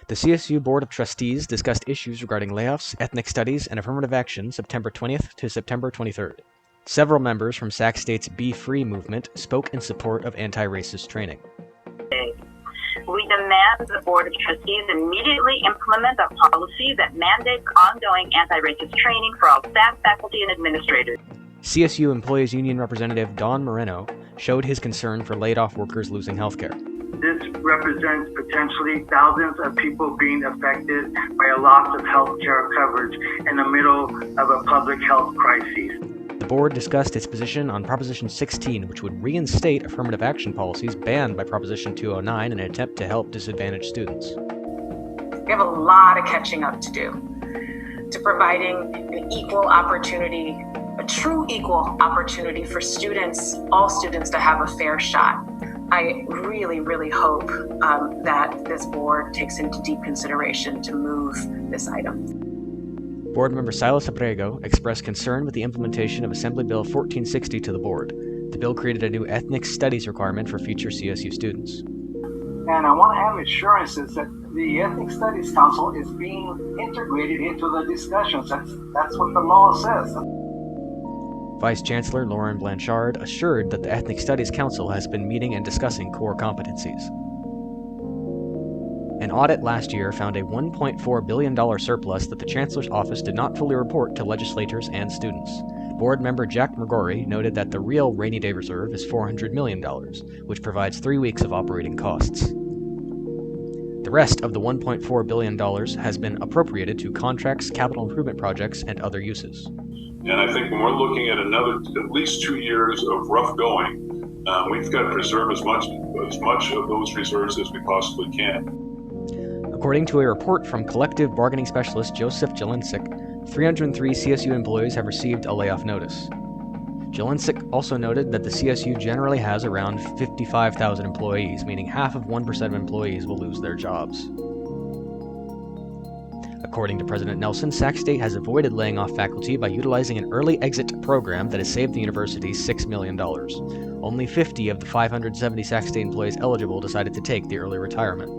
The CSU Board of Trustees discussed issues regarding layoffs, ethnic studies, and affirmative action September 20th to September 23rd. Several members from Sac State's Be Free movement spoke in support of anti-racist training. We demand the Board of Trustees immediately implement a policy that mandates ongoing anti-racist training for all staff, faculty, and administrators. CSU Employees Union Representative Don Moreno showed his concern for laid-off workers losing health care. This represents potentially thousands of people being affected by a loss of health care coverage in the middle of a public health crisis. The board discussed its position on Proposition 16, which would reinstate affirmative action policies banned by Proposition 209 in an attempt to help disadvantaged students. We have a lot of catching up to do to providing an equal opportunity, a true equal opportunity for students, all students, to have a fair shot. I really, really hope that this board takes into deep consideration to move this item. Board member SILAS ABREGO expressed concern with the implementation of Assembly Bill 1460 to the board. The bill created a new ethnic studies requirement for future CSU students. And I want to have assurances that the Ethnic Studies Council is being integrated into the discussions. That's what the law says. Vice Chancellor Lauren Blanchard assured that the Ethnic Studies Council has been meeting and discussing core competencies. An audit last year found a $1.4 billion surplus that the Chancellor's office did not fully report to legislators and students. Board member Jack McGorry noted that the real rainy day reserve is $400 million, which provides 3 weeks of operating costs. The rest of the $1.4 billion has been appropriated to contracts, capital improvement projects, and other uses. And I think when we're looking at at least 2 years of rough going, we've got to preserve as much of those reserves as we possibly can. According to a report from collective bargaining specialist Joseph JELINCIC, 303 CSU employees have received a layoff notice. JELINCIC also noted that the CSU generally has around 55,000 employees, meaning half of 1% of employees will lose their jobs. According to President Nelson, Sac State has avoided laying off faculty by utilizing an early exit program that has saved the university $6 million. Only 50 of the 570 Sac State employees eligible decided to take the early retirement.